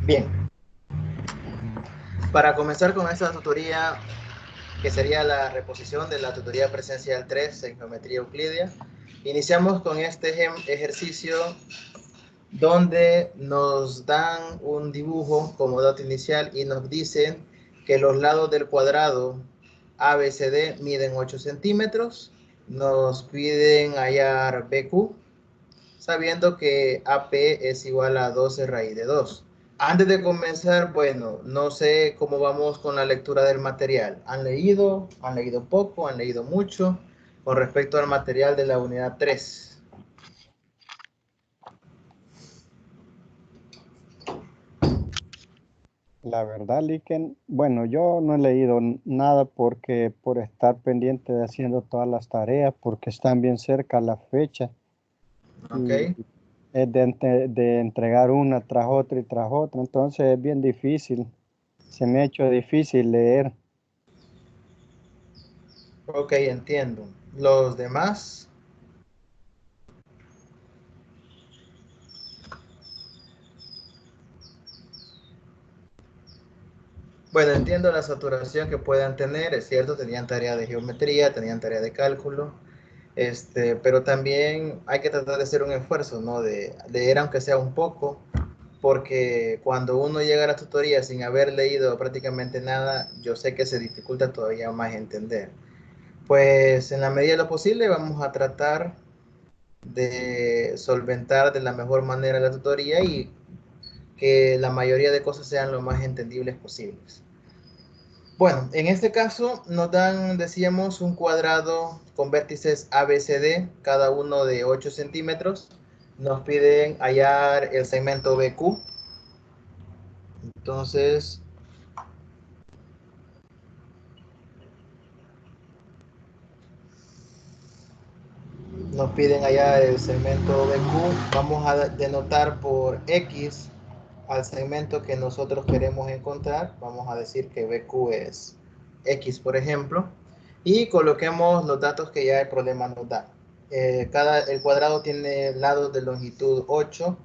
Bien, para comenzar con esta tutoría, que sería la reposición de la tutoría presencial 3 en geometría euclídea, iniciamos con este ejercicio donde nos dan un dibujo como dato inicial y nos dicen que los lados del cuadrado ABCD miden 8 centímetros. Nos piden hallar BQ, sabiendo que AP es igual a 12 raíz de 2. Antes de comenzar, bueno, no sé cómo vamos con la lectura del material. ¿Han leído? ¿Han leído poco? ¿Han leído mucho? Con respecto al material de la unidad 3. La verdad, Liken, bueno, yo no he leído nada porque por estar pendiente de haciendo todas las tareas, porque están bien cerca la fecha ¿Ok? y es de entregar una tras otra y tras otra, entonces es bien difícil, se me ha hecho difícil leer. Ok, entiendo. Los demás, bueno, entiendo la saturación que puedan tener, es cierto, tenían tarea de geometría, tenían tarea de cálculo, pero también hay que tratar de hacer un esfuerzo, ¿no? De leer aunque sea un poco, porque cuando uno llega a la tutoría sin haber leído prácticamente nada, yo sé que se dificulta todavía más entender. Pues en la medida de lo posible vamos a tratar de solventar de la mejor manera la tutoría y que la mayoría de cosas sean lo más entendibles posibles. Bueno, en este caso nos dan, decíamos, un cuadrado con vértices ABCD, cada uno de 8 centímetros. Nos piden hallar el segmento BQ. Entonces, nos piden hallar el segmento BQ. Vamos a denotar por X al segmento que nosotros queremos encontrar. Vamos a decir que BQ es X, por ejemplo. Y coloquemos los datos que ya el problema nos da. El cuadrado tiene lados de longitud 8.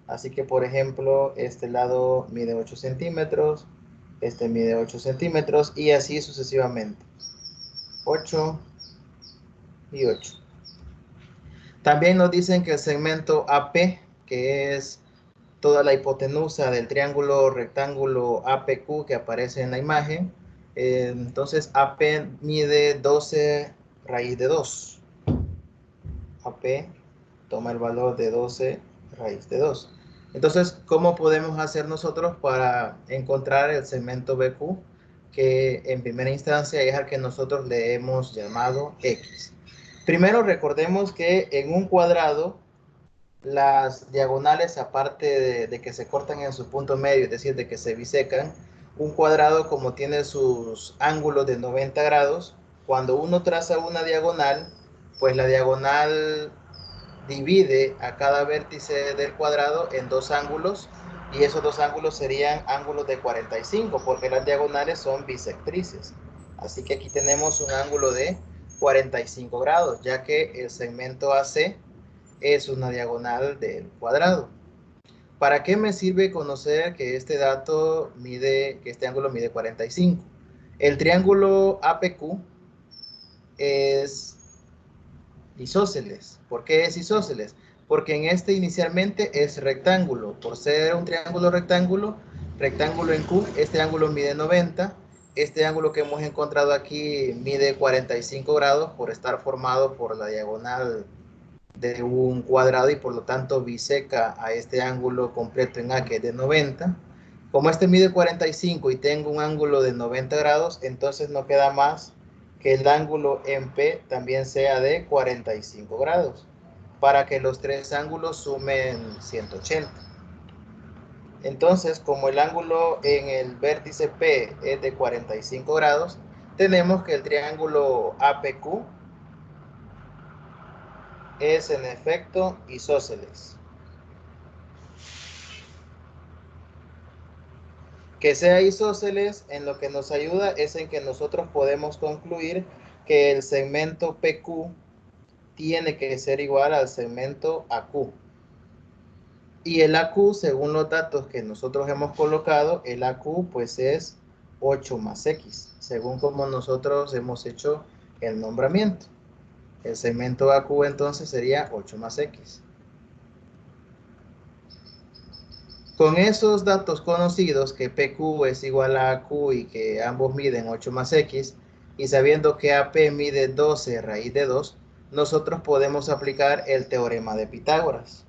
Así que, por ejemplo, este lado mide 8 centímetros. Este mide 8 centímetros. Y así sucesivamente. 8 y 8. También nos dicen que el segmento AP, que es toda la hipotenusa del triángulo rectángulo APQ que aparece en la imagen, entonces AP mide 12 raíz de 2. AP toma el valor de 12 raíz de 2. Entonces, ¿cómo podemos hacer nosotros para encontrar el segmento BQ? Que en primera instancia es al que nosotros le hemos llamado X. Primero recordemos que en un cuadrado las diagonales, aparte de que se cortan en su punto medio, es decir, de que se bisecan, un cuadrado como tiene sus ángulos de 90 grados, cuando uno traza una diagonal, pues la diagonal divide a cada vértice del cuadrado en dos ángulos y esos dos ángulos serían ángulos de 45 porque las diagonales son bisectrices. Así que aquí tenemos un ángulo de 45 grados, ya que el segmento AC es una diagonal del cuadrado. ¿Para qué me sirve conocer que este dato mide, que este ángulo mide 45? El triángulo APQ es isósceles. ¿Por qué es isósceles? Porque en este inicialmente es rectángulo. Por ser un triángulo rectángulo, rectángulo en Q, este ángulo mide 90. Este ángulo que hemos encontrado aquí mide 45 grados por estar formado por la diagonal de un cuadrado y por lo tanto biseca a este ángulo completo en A que es de 90. Como este mide 45 y tengo un ángulo de 90 grados, entonces no queda más que el ángulo en P también sea de 45 grados para que los tres ángulos sumen 180. Entonces, como el ángulo en el vértice P es de 45 grados, tenemos que el triángulo APQ es en efecto isósceles. Que sea isósceles en lo que nos ayuda es en que nosotros podemos concluir que el segmento PQ tiene que ser igual al segmento AQ. Y el AQ, según los datos que nosotros hemos colocado, el AQ pues es 8 más X, según como nosotros hemos hecho el nombramiento. El segmento AQ entonces sería 8 más X. Con esos datos conocidos, que PQ es igual a AQ y que ambos miden 8 más X, y sabiendo que AP mide 12 raíz de 2, nosotros podemos aplicar el teorema de Pitágoras.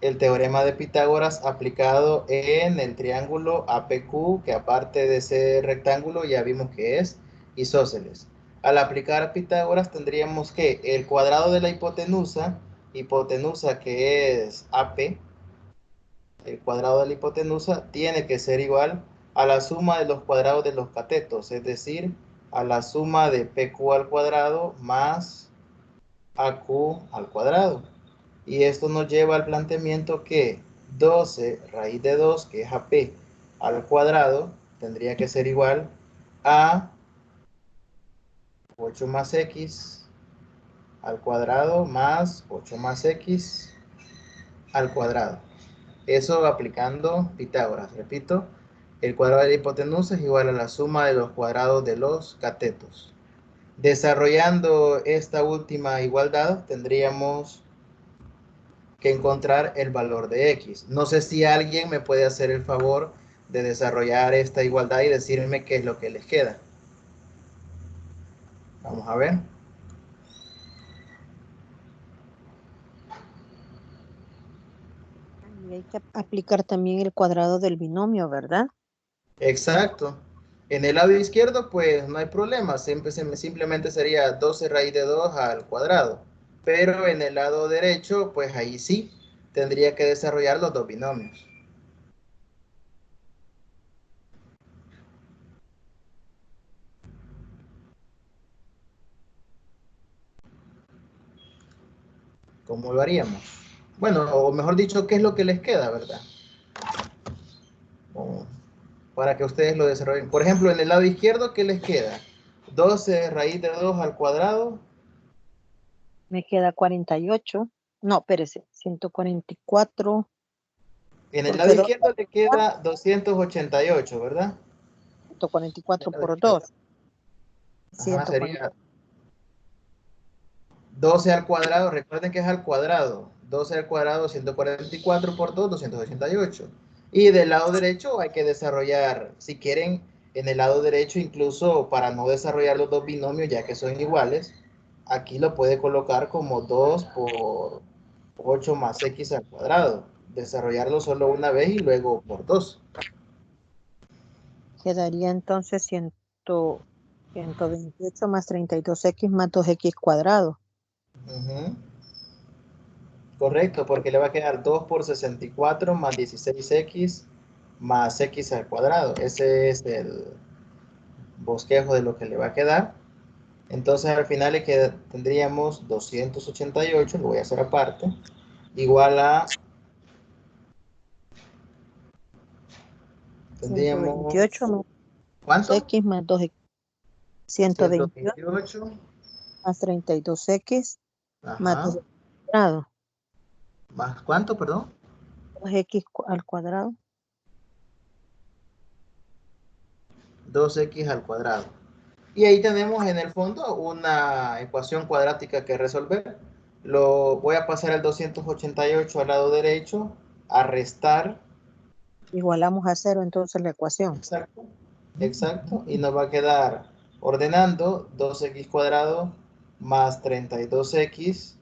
El teorema de Pitágoras aplicado en el triángulo APQ, que aparte de ser rectángulo ya vimos que es isósceles. Al aplicar Pitágoras tendríamos que el cuadrado de la hipotenusa que es AP, el cuadrado de la hipotenusa tiene que ser igual a la suma de los cuadrados de los catetos, es decir, a la suma de PQ al cuadrado más AQ al cuadrado. Y esto nos lleva al planteamiento que 12 raíz de 2, que es AP al cuadrado, tendría que ser igual a 8 más X al cuadrado más 8 más X al cuadrado. Eso aplicando Pitágoras. Repito, el cuadrado de la hipotenusa es igual a la suma de los cuadrados de los catetos. Desarrollando esta última igualdad, tendríamos que encontrar el valor de X. No sé si alguien me puede hacer el favor de desarrollar esta igualdad y decirme qué es lo que les queda. Vamos a ver. Y hay que aplicar también el cuadrado del binomio, ¿verdad? Exacto. En el lado izquierdo, pues no hay problema. Simplemente sería 12 raíz de 2 al cuadrado. Pero en el lado derecho, pues ahí sí, tendría que desarrollar los dos binomios. ¿Cómo lo haríamos? Bueno, o mejor dicho, ¿qué es lo que les queda, verdad? O para que ustedes lo desarrollen. Por ejemplo, en el lado izquierdo, ¿qué les queda? 12 raíz de 2 al cuadrado. Me queda 48. No, espérese, 144. En el lado Porque 2 izquierdo le queda 288, ¿verdad? 144 El lado por izquierdo. 2. Ajá, 140. sería 12 al cuadrado. Recuerden que es al cuadrado. 12 al cuadrado, 144 por 2, 288. Y del lado derecho hay que desarrollar, si quieren, en el lado derecho, incluso para no desarrollar los dos binomios, ya que son iguales, aquí lo puede colocar como 2 por 8 más X al cuadrado. Desarrollarlo solo una vez y luego por 2. Quedaría entonces 128 más 32x más 2x cuadrado. Ujú. Correcto, porque le va a quedar 2 por 64 más 16x más x al cuadrado. Ese es el bosquejo de lo que le va a quedar. Entonces al final tendríamos 288, lo voy a hacer aparte, igual a, tendríamos, 128 más ¿cuánto? x más 2x. 128 128, más 32x más ajá, 2x cuadrado. más ¿cuánto, perdón? 2x al cuadrado. 2x al cuadrado. Y ahí tenemos en el fondo una ecuación cuadrática que resolver. Lo voy a pasar el 288 al lado derecho, a restar. Igualamos a 0 entonces la ecuación. Exacto. Exacto. Y nos va a quedar ordenando 2x cuadrado más 32x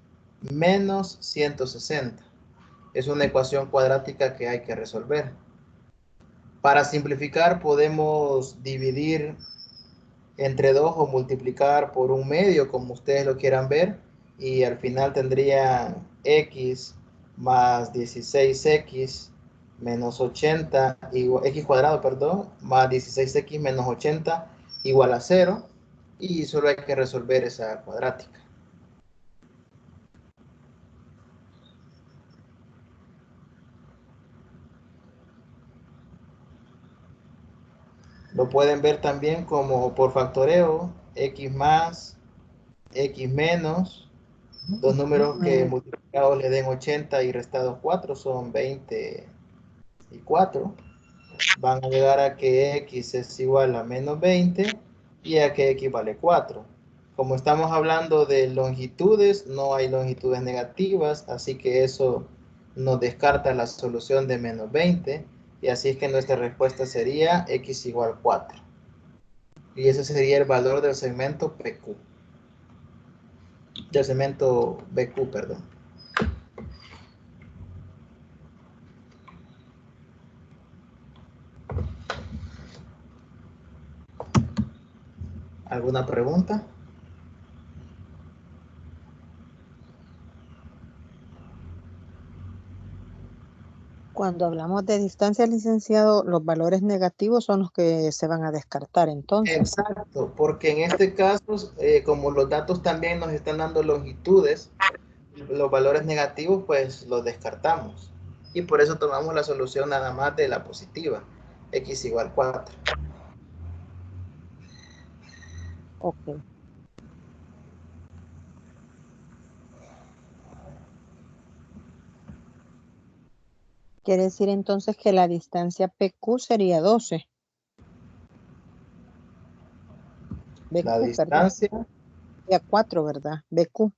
menos 160. Es una ecuación cuadrática que hay que resolver. Para simplificar podemos dividir entre 2 o multiplicar por un medio, como ustedes lo quieran ver, y al final tendrían x más 16x menos 80, x cuadrado, perdón, más 16x menos 80 igual a 0, y solo hay que resolver esa cuadrática. Lo pueden ver también como por factoreo, x más, x menos, Dos números que multiplicados le den 80 y restados 4 son 20 y 4. Van a llegar a que x es igual a menos 20 y a que x vale 4. Como estamos hablando de longitudes, no hay longitudes negativas, así que eso nos descarta la solución de menos 20, y así es que nuestra respuesta sería x igual 4. Y ese sería el valor del segmento PQ, del segmento BQ, perdón. ¿Alguna pregunta? Cuando hablamos de distancia, licenciado, los valores negativos son los que se van a descartar entonces. Exacto, porque en este caso, como los datos también nos están dando longitudes, los valores negativos pues los descartamos. Y por eso tomamos la solución nada más de la positiva, x igual 4. Ok. Quiere decir entonces que la distancia PQ sería 12. La BQ, perdón. distancia, Sería 4, ¿verdad? BQ.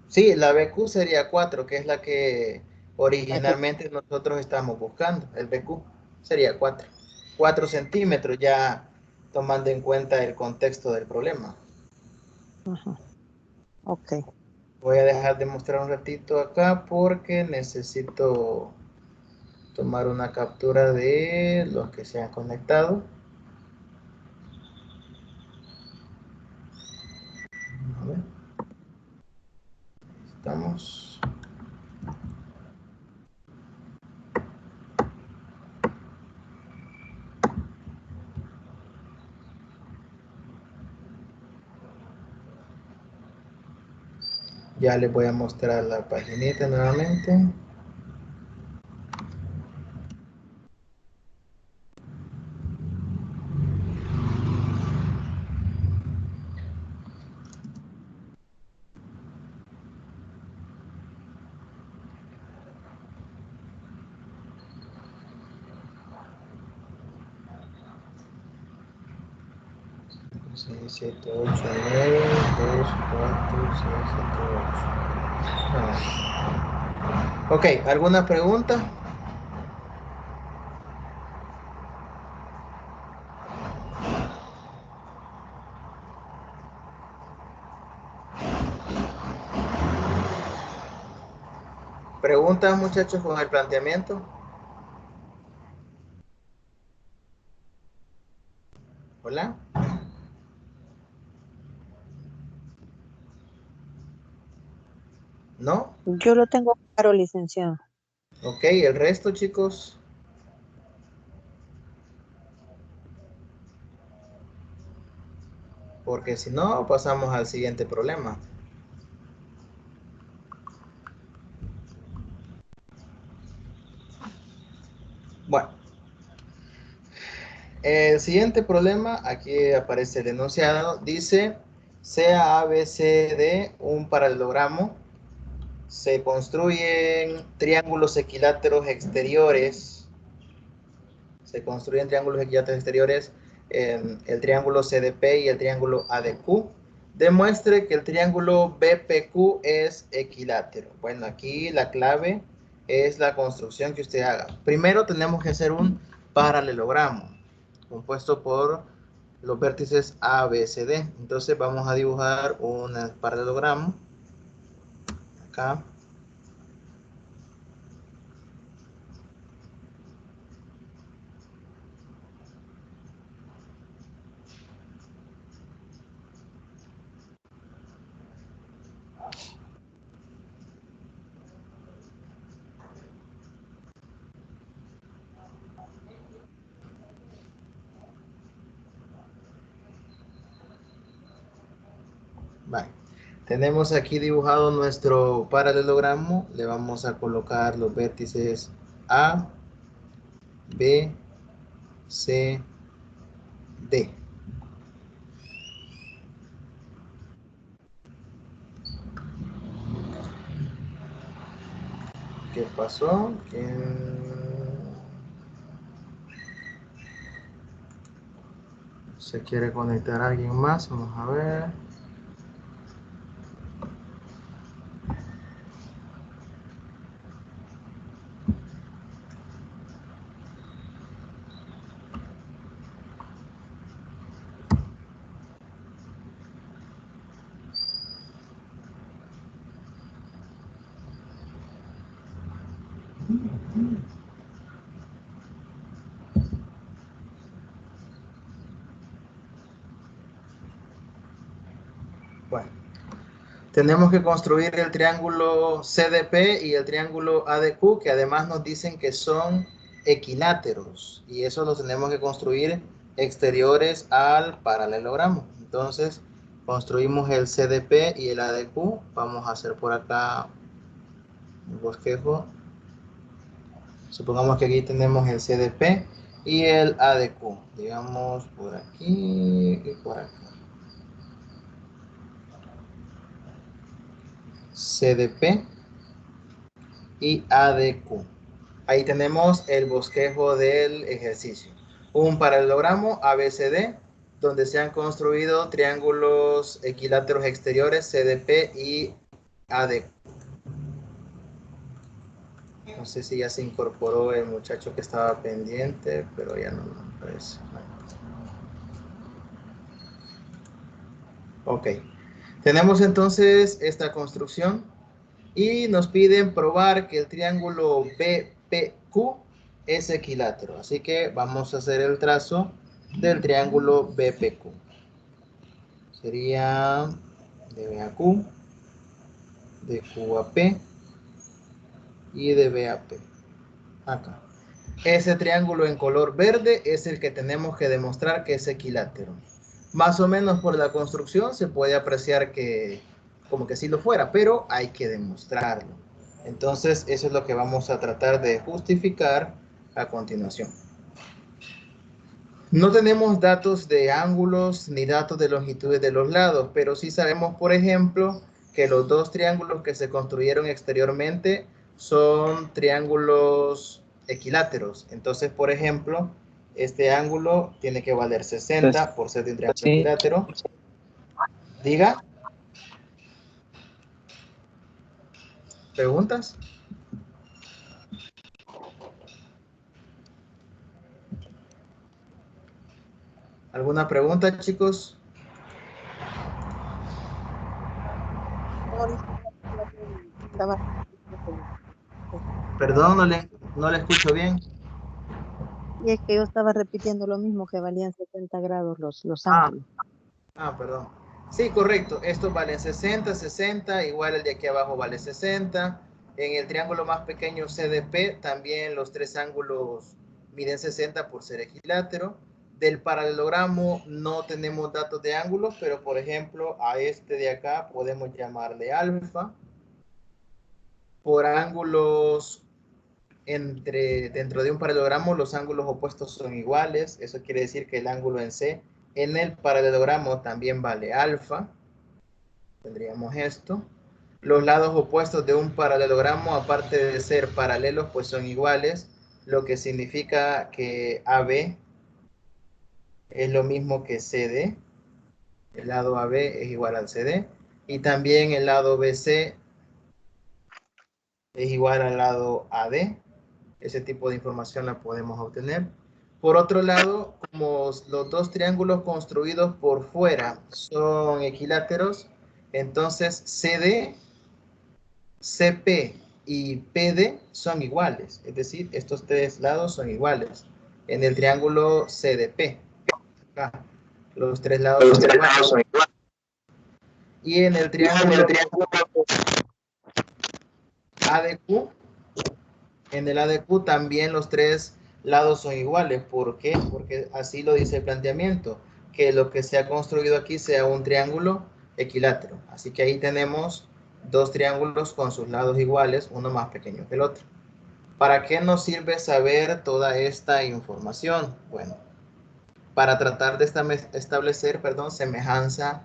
sí, la BQ sería 4, que es la que La que, originalmente nosotros estamos buscando. El BQ sería 4. 4 centímetros, ya tomando en cuenta el contexto del problema. ajá, ok. Voy a dejar de mostrar un ratito acá porque necesito tomar una captura de los que se han conectado. A ver, estamos. Ya les voy a mostrar la paginita nuevamente. Seis, siete, ocho, nueve, dos, cuatro, seis, siete, ocho. Ok, ¿alguna pregunta? ¿Preguntas, muchachos, con el planteamiento? Hola. ¿No? Yo lo tengo claro, licenciado. Ok, el resto, chicos. Porque si no, pasamos al siguiente problema. Bueno, el siguiente problema, aquí aparece el enunciado, dice, sea ABCD un paralelogramo, se construyen triángulos equiláteros exteriores, el triángulo CDP y el triángulo ADQ. Demuestre que el triángulo BPQ es equilátero. Bueno, aquí la clave es la construcción que usted haga. Primero tenemos que hacer un paralelogramo compuesto por los vértices A, B, C, D. Entonces vamos a dibujar un paralelogramo acá. Vale. Tenemos aquí dibujado nuestro paralelogramo. Le vamos a colocar los vértices A, B, C, D. ¿Qué pasó? ¿Se quiere conectar a alguien más? Vamos a ver. Bueno, tenemos que construir el triángulo CDP y el triángulo ADQ, que además nos dicen que son equiláteros, y eso lo tenemos que construir exteriores al paralelogramo. Entonces, construimos el CDP y el ADQ. Vamos a hacer por acá un bosquejo. Supongamos que aquí tenemos el CDP y el ADQ. Digamos por aquí y por acá. CDP y ADQ. Ahí tenemos el bosquejo del ejercicio. Un paralelogramo ABCD donde se han construido triángulos equiláteros exteriores CDP y ADQ. No sé si ya se incorporó el muchacho que estaba pendiente, pero ya no me parece. Ok. Tenemos entonces esta construcción y nos piden probar que el triángulo BPQ es equilátero. Así que vamos a hacer el trazo del triángulo BPQ. Sería de B a Q, de Q a P y de B a P. Acá. Ese triángulo en color verde es el que tenemos que demostrar que es equilátero. Más o menos por la construcción se puede apreciar que como que sí lo fuera, pero hay que demostrarlo. Entonces eso es lo que vamos a tratar de justificar a continuación. No tenemos datos de ángulos ni datos de longitudes de los lados, pero sí sabemos, por ejemplo, que los dos triángulos que se construyeron exteriormente son triángulos equiláteros. Entonces, por ejemplo, este ángulo tiene que valer 60 por ser de un triángulo equilátero. Diga. ¿Preguntas? ¿Alguna pregunta, chicos? Perdón, no le escucho bien. Y es que yo estaba repitiendo lo mismo, que valían 70 grados los ángulos. Perdón. Sí, correcto. Estos valen 60, 60, igual el de aquí abajo vale 60. En el triángulo más pequeño CDP también los tres ángulos miden 60 por ser equilátero. Del paralelogramo no tenemos datos de ángulos, pero por ejemplo a este de acá podemos llamarle alfa. Por ángulos dentro de un paralelogramo los ángulos opuestos son iguales. Eso quiere decir que el ángulo en C en el paralelogramo también vale alfa. Tendríamos esto. Los lados opuestos de un paralelogramo, aparte de ser paralelos, pues son iguales, lo que significa que AB es lo mismo que CD. El lado AB es igual al CD. Y también el lado BC es igual al lado AD. Ese tipo de información la podemos obtener. Por otro lado, como los dos triángulos construidos por fuera son equiláteros, entonces CD, CP y PD son iguales. Es decir, estos tres lados son iguales. En el triángulo CDP, acá, los tres lados son iguales. Y en el triángulo ADQ, en el ADQ también los tres lados son iguales. ¿Por qué? Porque así lo dice el planteamiento, que lo que se ha construido aquí sea un triángulo equilátero. Así que ahí tenemos dos triángulos con sus lados iguales, uno más pequeño que el otro. ¿Para qué nos sirve saber toda esta información? Bueno, para tratar de establecer, semejanza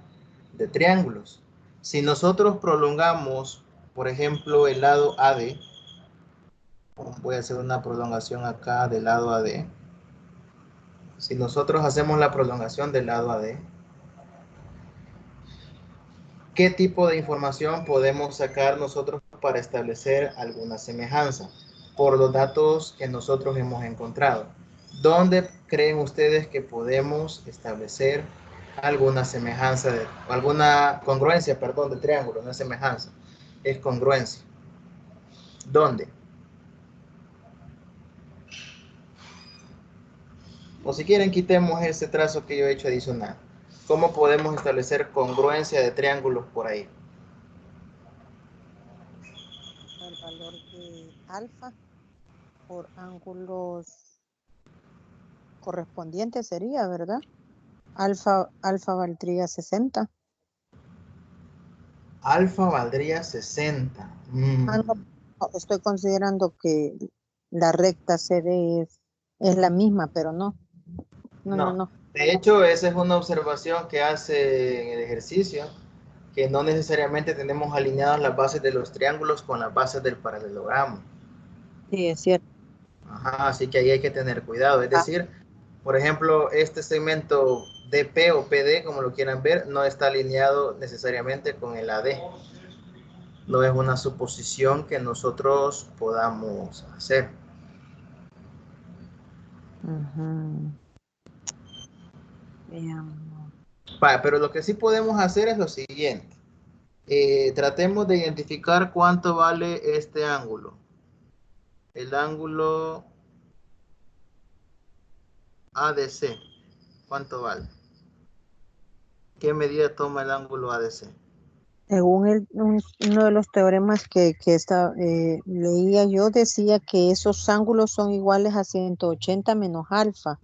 de triángulos. Si nosotros prolongamos, por ejemplo, el lado AD, Voy a hacer una prolongación acá del lado AD. Si nosotros hacemos la prolongación del lado AD, ¿qué tipo de información podemos sacar nosotros para establecer alguna semejanza? Por los datos que nosotros hemos encontrado. ¿Dónde creen ustedes que podemos establecer alguna semejanza, alguna congruencia, perdón, de triángulo? No es semejanza, es congruencia. ¿Dónde? O si quieren, quitemos ese trazo que yo he hecho adicional. ¿Cómo podemos establecer congruencia de triángulos por ahí? El valor de alfa por ángulos correspondientes sería, ¿verdad? Alfa valdría 60. Alfa valdría 60. Ah, no, no, estoy considerando que la recta CD es la misma, pero no. No, no, No. no. De hecho, esa es una observación que hace en el ejercicio, que no necesariamente tenemos alineadas las bases de los triángulos con las bases del paralelogramo. Sí, es cierto. Ajá, así que ahí hay que tener cuidado. Es Ah, decir, por ejemplo, este segmento DP o PD, como lo quieran ver, no está alineado necesariamente con el AD. No es una suposición que nosotros podamos hacer. ujú. Veamos. Pero lo que sí podemos hacer es lo siguiente. Tratemos de identificar cuánto vale este ángulo. El ángulo ADC. ¿Cuánto vale? ¿Qué medida toma el ángulo ADC? Según uno de los teoremas que leía yo, decía que esos ángulos son iguales a 180 menos alfa,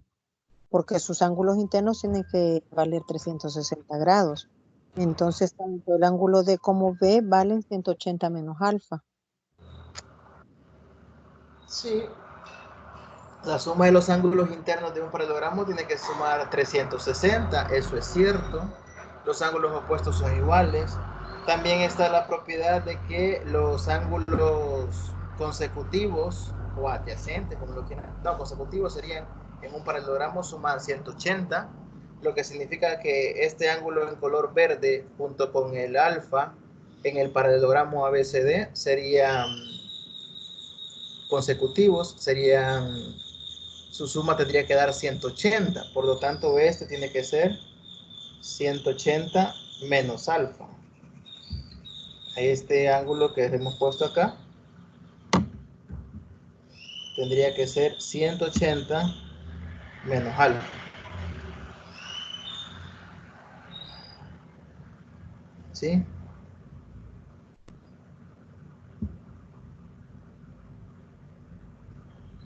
porque sus ángulos internos tienen que valer 360 grados. Entonces, tanto el ángulo de como B valen 180 menos alfa. Sí. La suma de los ángulos internos de un paralelogramo tiene que sumar 360, eso es cierto. Los ángulos opuestos son iguales. También está la propiedad de que los ángulos consecutivos o adyacentes, como lo quieran, no, consecutivos serían en un paralelogramo suman 180, lo que significa que este ángulo en color verde junto con el alfa en el paralelogramo ABCD serían consecutivos, serían su suma tendría que dar 180, por lo tanto este tiene que ser 180 menos alfa. Este ángulo que hemos puesto acá tendría que ser 180 menos alfa. ¿Sí?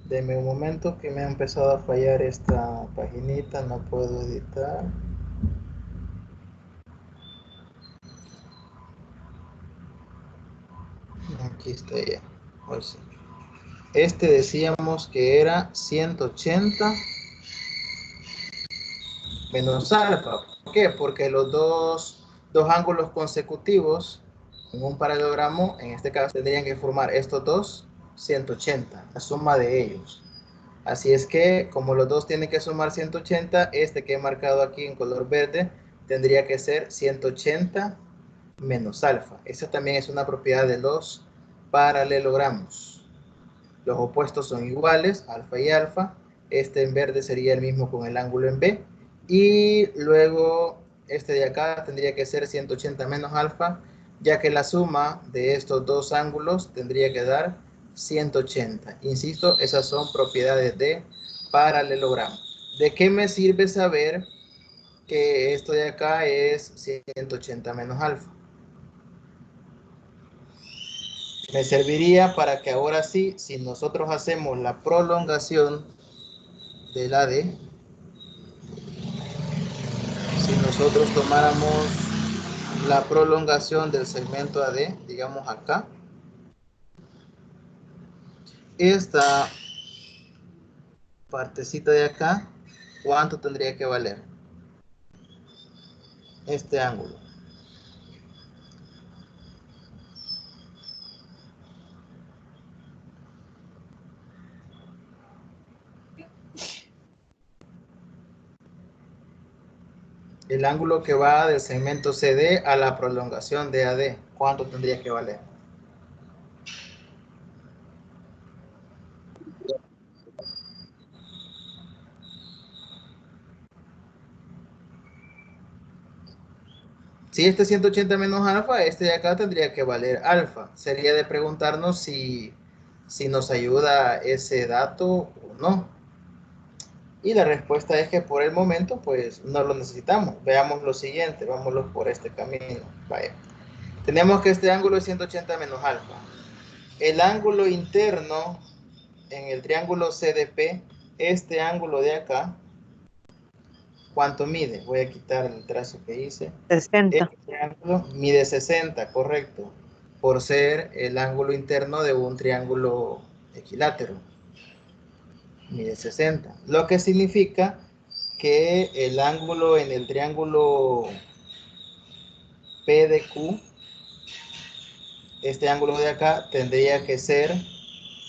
Deme un momento que me ha empezado a fallar esta paginita, no puedo editar. Aquí está ya. Pues, este decíamos que era 180 menos alfa. ¿Por qué? Porque los dos ángulos consecutivos en un paralelogramo, en este caso, tendrían que formar estos dos 180, la suma de ellos. Así es que, como los dos tienen que sumar 180, este que he marcado aquí en color verde tendría que ser 180 menos alfa. Esa también es una propiedad de los paralelogramos. Los opuestos son iguales, alfa y alfa. Este en verde sería el mismo con el ángulo en B. Y luego este de acá tendría que ser 180 menos alfa, ya que la suma de estos dos ángulos tendría que dar 180. Insisto, esas son propiedades de paralelogramo. ¿De qué me sirve saber que esto de acá es 180 menos alfa? Me serviría para que ahora sí, si nosotros hacemos la prolongación del AD, si nosotros tomáramos la prolongación del segmento AD, digamos acá, esta partecita de acá, ¿cuánto tendría que valer? Este ángulo. El ángulo que va del segmento CD a la prolongación de AD, ¿cuánto tendría que valer? Si este 180 menos alfa, este de acá tendría que valer alfa. Sería de preguntarnos si nos ayuda ese dato o no. Y la respuesta es que por el momento, pues no lo necesitamos. Veamos lo siguiente, vámonos por este camino. Vaya. Tenemos que este ángulo es 180 menos alfa. El ángulo interno en el triángulo CDP, este ángulo de acá, ¿cuánto mide? Voy a quitar el trazo que hice. 60. Este triángulo mide 60, correcto, por ser el ángulo interno de un triángulo equilátero. Mide 60, lo que significa que el ángulo en el triángulo P de Q, este ángulo de acá, tendría que ser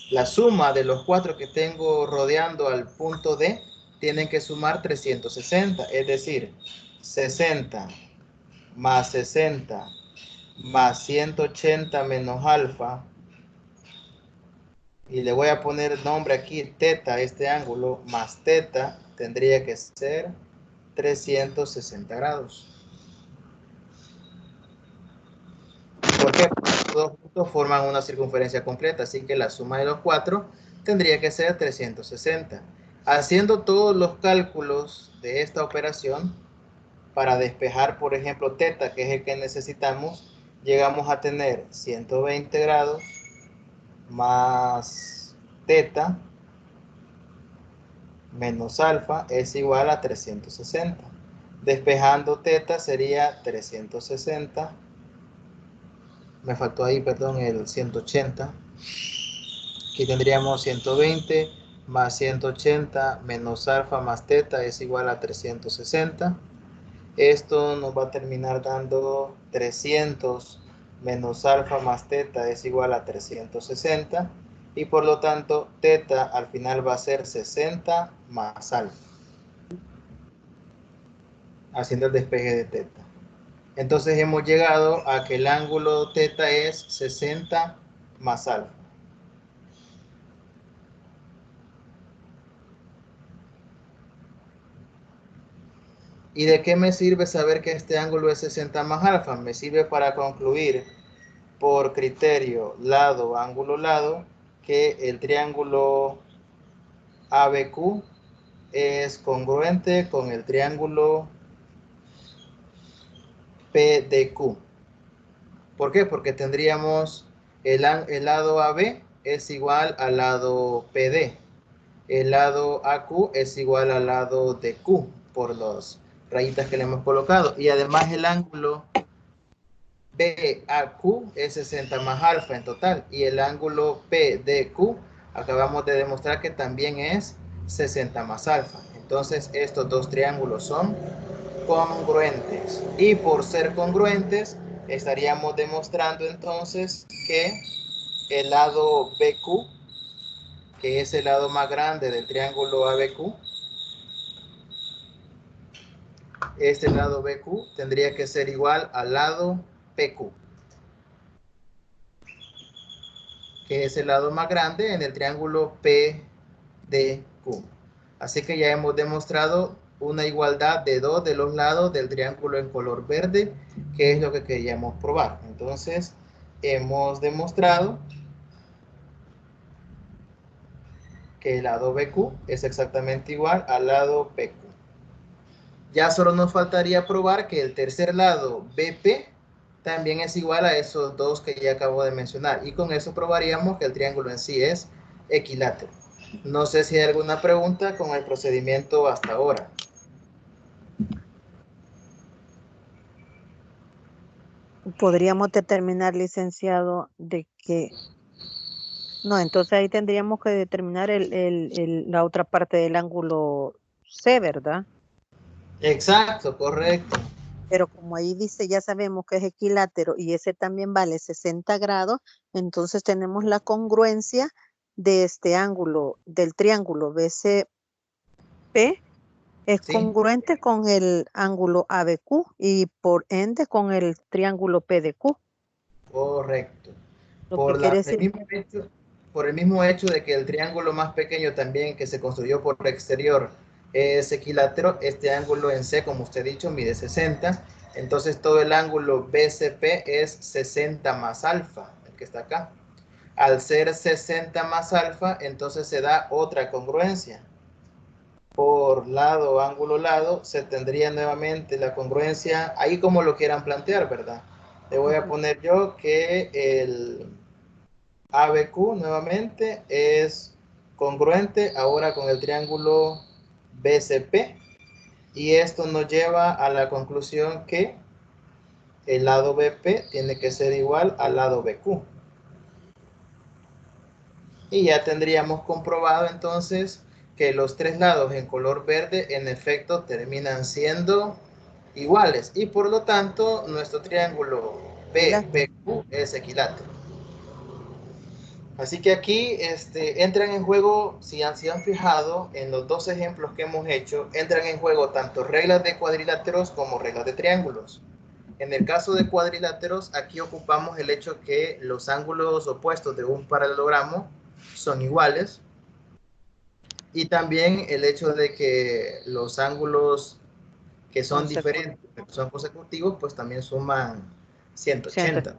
la suma de los cuatro que tengo rodeando al punto D, tienen que sumar 360, es decir, 60 más 60 más 180 menos alfa, y le voy a poner nombre aquí, teta, este ángulo, más teta, tendría que ser 360 grados. ¿Por qué? Porque los dos puntos forman una circunferencia completa, así que la suma de los cuatro tendría que ser 360. Haciendo todos los cálculos de esta operación, para despejar, por ejemplo, teta, que es el que necesitamos, llegamos a tener 120 grados más teta menos alfa es igual a 360. Despejando teta sería 360. Me faltó ahí, perdón, el 180. Aquí tendríamos 120 más 180 menos alfa más teta es igual a 360. Esto nos va a terminar dando 300 menos alfa más teta es igual a 360. Y por lo tanto, teta al final va a ser 60 más alfa, haciendo el despeje de teta. Entonces hemos llegado a que el ángulo teta es 60 más alfa. ¿Y de qué me sirve saber que este ángulo es 60 más alfa? Me sirve para concluir por criterio lado, ángulo, lado, que el triángulo ABQ es congruente con el triángulo PDQ. ¿Por qué? Porque tendríamos el lado AB es igual al lado PD. El lado AQ es igual al lado de Q por las rayitas que le hemos colocado. Y además el ángulo BAQ es 60 más alfa en total. Y el ángulo PDQ acabamos de demostrar que también es 60 más alfa. Entonces estos dos triángulos son congruentes. Y por ser congruentes, estaríamos demostrando entonces que el lado BQ, que es el lado más grande del triángulo ABQ, este lado BQ tendría que ser igual al lado PQ, que es el lado más grande en el triángulo PDQ. Así que ya hemos demostrado una igualdad de dos de los lados del triángulo en color verde, que es lo que queríamos probar. Entonces, hemos demostrado que el lado BQ es exactamente igual al lado PQ. Ya solo nos faltaría probar que el tercer lado BP también es igual a esos dos que ya acabo de mencionar. Y con eso probaríamos que el triángulo en sí es equilátero. No sé si hay alguna pregunta con el procedimiento hasta ahora. Podríamos determinar, licenciado, de que... No, entonces ahí tendríamos que determinar la otra parte del ángulo C, ¿verdad? Exacto, correcto. Pero como ahí dice, ya sabemos que es equilátero y ese también vale 60 grados, entonces tenemos la congruencia de este ángulo, del triángulo BCP Es ¿sí? congruente con el ángulo ABQ y por ende con el triángulo PDQ. Correcto. Lo que quiere decir Por el mismo hecho de que el triángulo más pequeño también que se construyó por el exterior es equilátero, este ángulo en C, como usted ha dicho, mide 60. Entonces todo el ángulo BCP es 60 más alfa, el que está acá. Al ser 60 más alfa, entonces se da otra congruencia. Por lado, ángulo, lado, se tendría nuevamente la congruencia, ahí como lo quieran plantear, ¿verdad? Le voy a poner yo que el ABQ nuevamente es congruente ahora con el triángulo BCP, y esto nos lleva a la conclusión que el lado BP tiene que ser igual al lado BQ. Y ya tendríamos comprobado entonces que los tres lados en color verde en efecto terminan siendo iguales, y por lo tanto nuestro triángulo BPQ es equilátero. Así que aquí entran en juego, si han fijado en los dos ejemplos que hemos hecho, entran en juego tanto reglas de cuadriláteros como reglas de triángulos. En el caso de cuadriláteros, aquí ocupamos el hecho que los ángulos opuestos de un paralelogramo son iguales, y también el hecho de que los ángulos que son diferentes, que son consecutivos, pues también suman 180.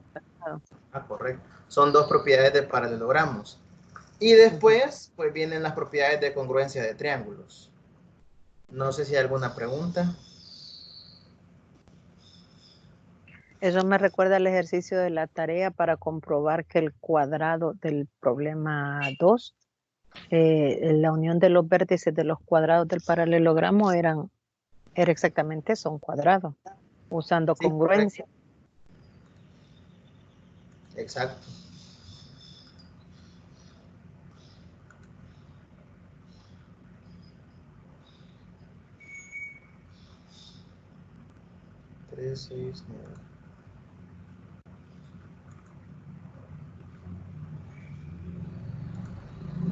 Ah, correcto. Son dos propiedades de paralelogramos. Y después, pues vienen las propiedades de congruencia de triángulos. No sé si hay alguna pregunta. Eso me recuerda al ejercicio de la tarea para comprobar que el cuadrado del problema 2, la unión de los vértices de los cuadrados del paralelogramo era exactamente eso, un cuadrado, usando Sí, congruencia. correcto. Exacto. Tres, seis, 9.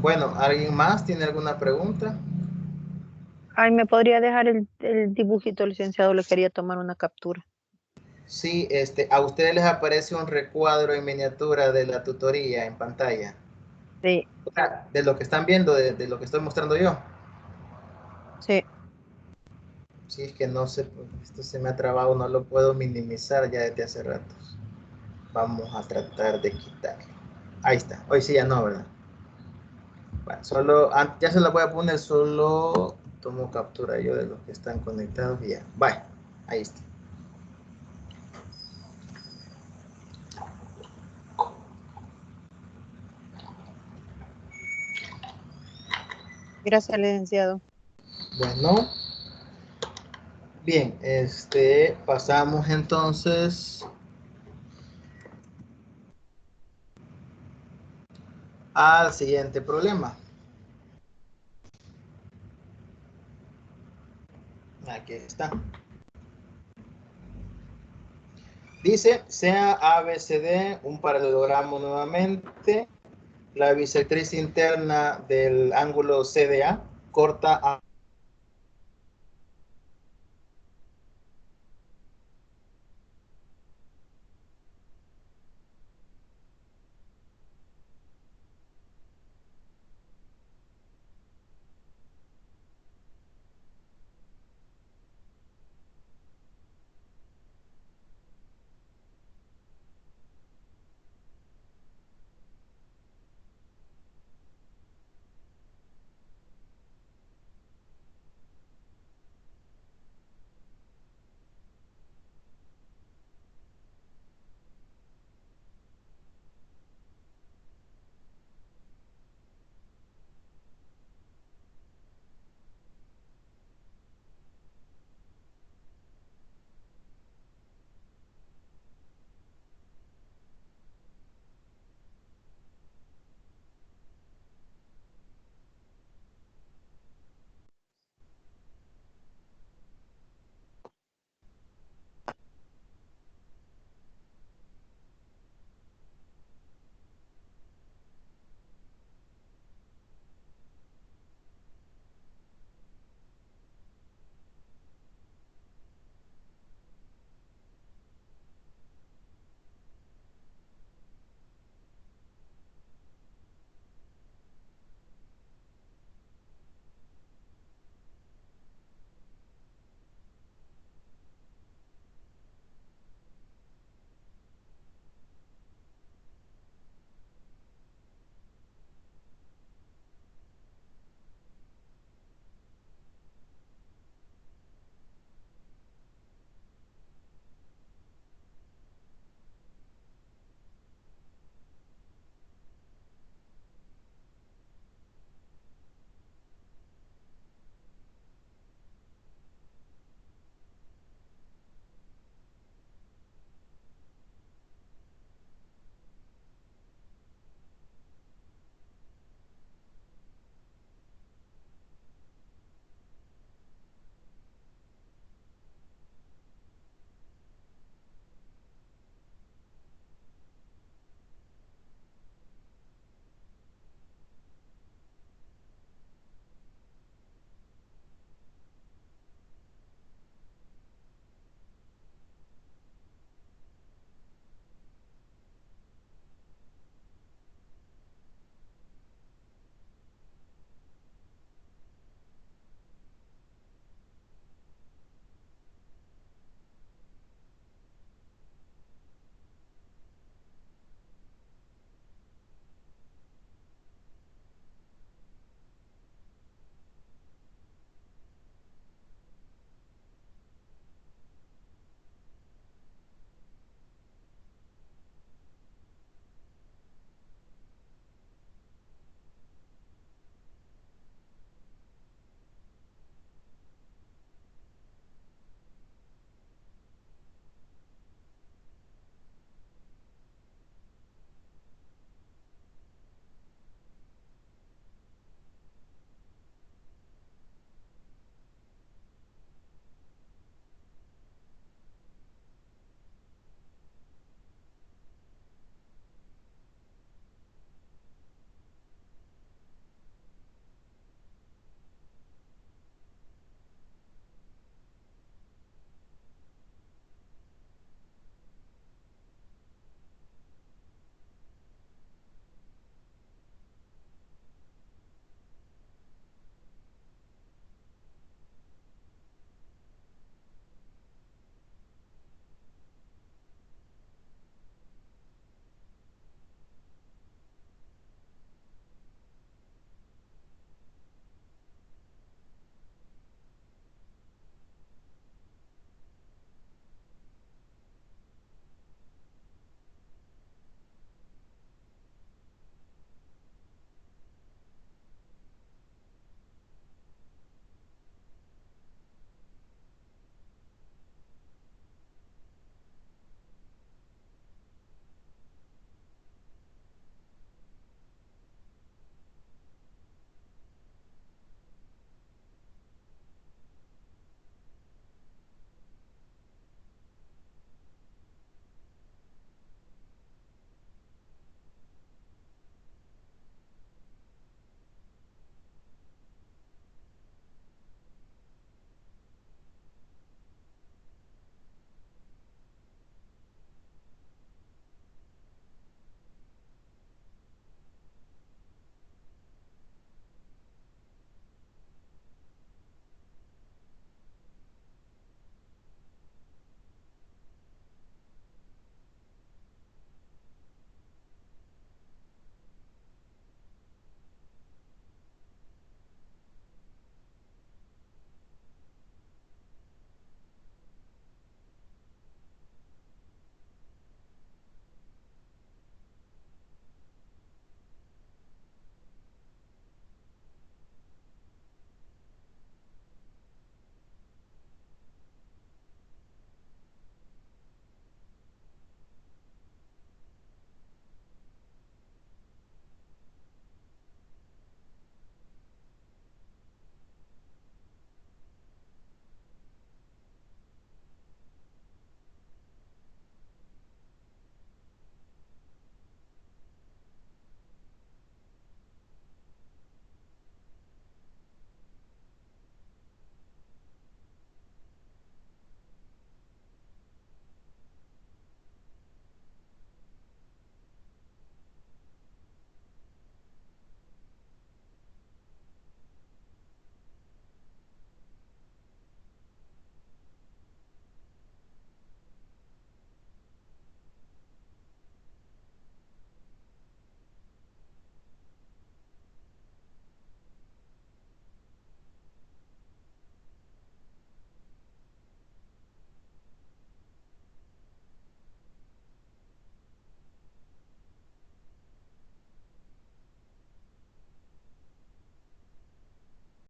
Bueno, ¿alguien más tiene alguna pregunta? Ay, ¿me podría dejar el dibujito, licenciado? Le quería tomar una captura. Sí, a ustedes les aparece un recuadro en miniatura de la tutoría en pantalla. Sí. De lo que están viendo, de lo que estoy mostrando yo. Sí. Sí, es que no sé, esto se me ha trabado, no lo puedo minimizar ya desde hace ratos. Vamos a tratar de quitarlo. Ahí está. Hoy sí ya no, ¿verdad? Bueno, solo, ya se lo voy a poner, solo tomo captura yo de los que están conectados y ya. Bye. Ahí está. Gracias, licenciado. Bueno, bien, pasamos entonces al siguiente problema. Aquí está. Dice, sea ABCD un paralelogramo nuevamente. La bisectriz interna del ángulo CDA corta